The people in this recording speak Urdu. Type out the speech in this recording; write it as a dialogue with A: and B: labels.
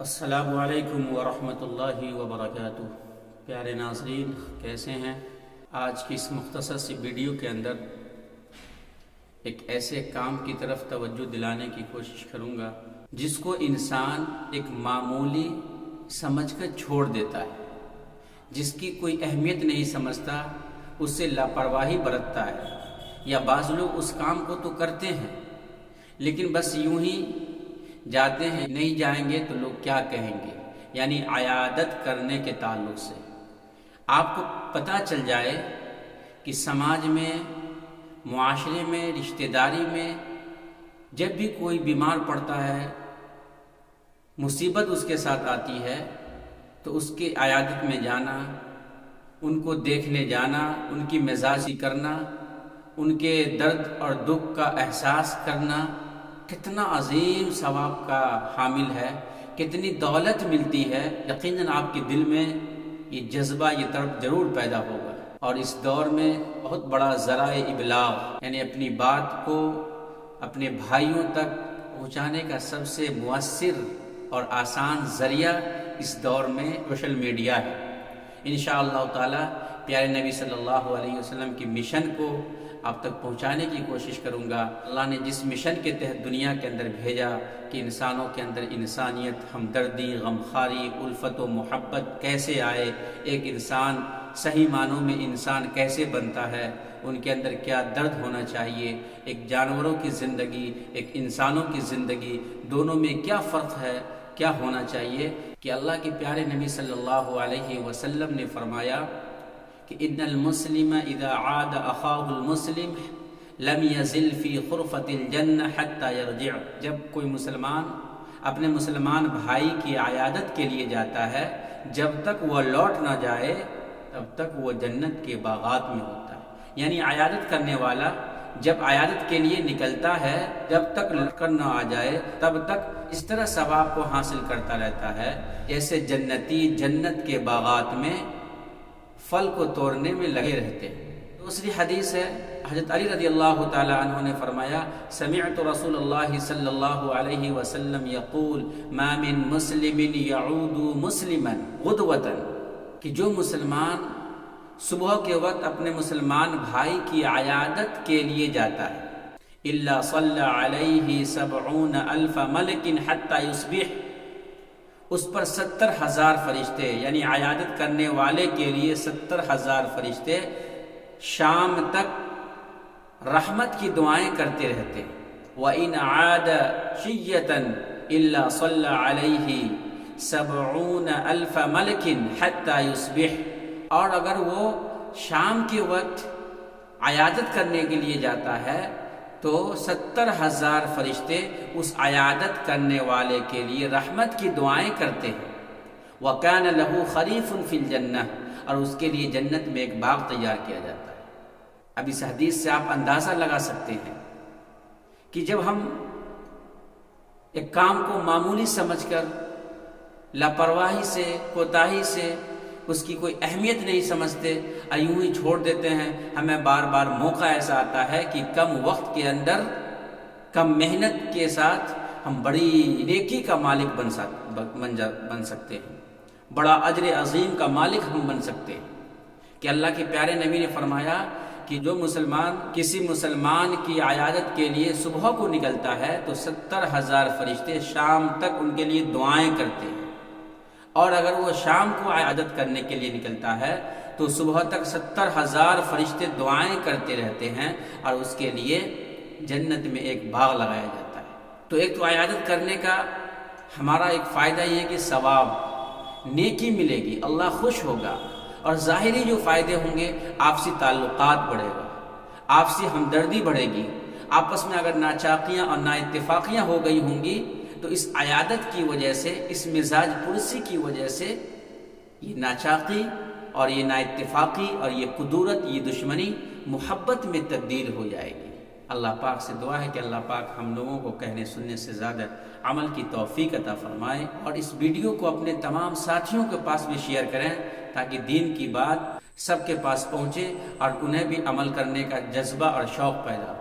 A: السلام علیکم ورحمۃ اللہ وبرکاتہ۔ پیارے ناظرین، کیسے ہیں؟ آج کی اس مختصر سی ویڈیو کے اندر ایک ایسے کام کی طرف توجہ دلانے کی کوشش کروں گا جس کو انسان ایک معمولی سمجھ کر چھوڑ دیتا ہے، جس کی کوئی اہمیت نہیں سمجھتا، اس سے لاپرواہی برتتا ہے، یا بعض لوگ اس کام کو تو کرتے ہیں لیکن بس یوں ہی جاتے ہیں، نہیں جائیں گے تو لوگ کیا کہیں گے، یعنی عیادت کرنے کے تعلق سے آپ کو پتہ چل جائے کہ سماج میں، معاشرے میں، رشتہ داری میں جب بھی کوئی بیمار پڑتا ہے، مصیبت اس کے ساتھ آتی ہے، تو اس کے عیادت میں جانا، ان کو دیکھنے جانا، ان کی مزاجی کرنا، ان کے درد اور دکھ کا احساس کرنا کتنا عظیم ثواب کا حامل ہے، کتنی دولت ملتی ہے۔ یقیناً آپ کے دل میں یہ جذبہ، یہ طرف ضرور پیدا ہوگا۔ اور اس دور میں بہت بڑا ذرائع ابلاغ، یعنی اپنی بات کو اپنے بھائیوں تک پہنچانے کا سب سے مؤثر اور آسان ذریعہ اس دور میں سوشل میڈیا ہے۔ انشاءاللہ تعالی پیارے نبی صلی اللہ علیہ وسلم کی مشن کو آپ تک پہنچانے کی کوشش کروں گا۔ اللہ نے جس مشن کے تحت دنیا کے اندر بھیجا کہ انسانوں کے اندر انسانیت، ہمدردی، غمخواری، الفت و محبت کیسے آئے، ایک انسان صحیح معنوں میں انسان کیسے بنتا ہے، ان کے اندر کیا درد ہونا چاہیے، ایک جانوروں کی زندگی، ایک انسانوں کی زندگی، دونوں میں کیا فرق ہے، کیا ہونا چاہیے، کہ اللہ کے پیارے نبی صلی اللہ علیہ وسلم نے فرمایا کہ ان المسلم اذا عاد اخاہ المسلم لم يزل فی خرفۃ الجنہ حتی یرجع۔ جب کوئی مسلمان اپنے مسلمان بھائی کی عیادت کے لیے جاتا ہے، جب تک وہ لوٹ نہ جائے تب تک وہ جنت کے باغات میں ہوتا ہے۔ یعنی عیادت کرنے والا جب عیادت کے لیے نکلتا ہے، جب تک لوٹ کر نہ آ جائے تب تک اس طرح ثواب کو حاصل کرتا رہتا ہے جیسے جنتی جنت کے باغات میں پھل کو توڑنے میں لگے رہتے ہیں۔ دوسری حدیث ہے، حضرت علی رضی اللہ تعالی عنہ نے فرمایا، سمعت رسول اللہ صلی اللہ علیہ وسلم یقول ما من مسلم یعود مسلما غدوة، کہ جو مسلمان صبح کے وقت اپنے مسلمان بھائی کی عیادت کے لیے جاتا ہے، الا صلی علیہ 70,000 ملک حتی یصبح، اس پر 70,000 فرشتے، یعنی عیادت کرنے والے کے لیے 70,000 فرشتے شام تک رحمت کی دعائیں کرتے رہتے۔ وَإِنْ عَادَ شِيَّةً إِلَّا صَلَّى عَلَيْهِ 70,000 مَلَكٍ حَتَّى يُصْبِحَ، اور اگر وہ شام کے وقت عیادت کرنے کے لیے جاتا ہے تو 70,000 فرشتے اس عیادت کرنے والے کے لیے رحمت کی دعائیں کرتے ہیں۔ وَكَانَ لَهُ خَرِيفٌ فِي الْجَنَّةِ، اور اس کے لیے جنت میں ایک باغ تیار کیا جاتا ہے۔ اب اس حدیث سے آپ اندازہ لگا سکتے ہیں کہ جب ہم ایک کام کو معمولی سمجھ کر لاپرواہی سے، کوتاہی سے، اس کی کوئی اہمیت نہیں سمجھتے اور یوں ہی چھوڑ دیتے ہیں، ہمیں بار بار موقع ایسا آتا ہے کہ کم وقت کے اندر، کم محنت کے ساتھ ہم بڑی نیکی کا مالک بن سکتے ہیں، بڑا اجر عظیم کا مالک ہم بن سکتے ہیں۔ کہ اللہ کے پیارے نبی نے فرمایا کہ جو مسلمان کسی مسلمان کی عیادت کے لیے صبح کو نکلتا ہے تو 70,000 فرشتے شام تک ان کے لیے دعائیں کرتے ہیں، اور اگر وہ شام کو عیادت کرنے کے لیے نکلتا ہے تو صبح تک 70,000 فرشتے دعائیں کرتے رہتے ہیں، اور اس کے لیے جنت میں ایک باغ لگایا جاتا ہے۔ تو ایک تو عیادت کرنے کا ہمارا ایک فائدہ یہ ہے کہ ثواب، نیکی ملے گی، اللہ خوش ہوگا، اور ظاہری جو فائدے ہوں گے، آپسی تعلقات بڑھے گا، آپسی ہمدردی بڑھے گی، آپس میں اگر ناچاقیاں اور نااتفاقیاں ہو گئی ہوں گی تو اس عیادت کی وجہ سے، اس مزاج پرسی کی وجہ سے یہ ناچاقی اور یہ نااتفاقی اور یہ کدورت، یہ دشمنی محبت میں تبدیل ہو جائے گی۔ اللہ پاک سے دعا ہے کہ اللہ پاک ہم لوگوں کو کہنے سننے سے زیادہ عمل کی توفیق عطا فرمائے، اور اس ویڈیو کو اپنے تمام ساتھیوں کے پاس بھی شیئر کریں تاکہ دین کی بات سب کے پاس پہنچے اور انہیں بھی عمل کرنے کا جذبہ اور شوق پیدا ہو۔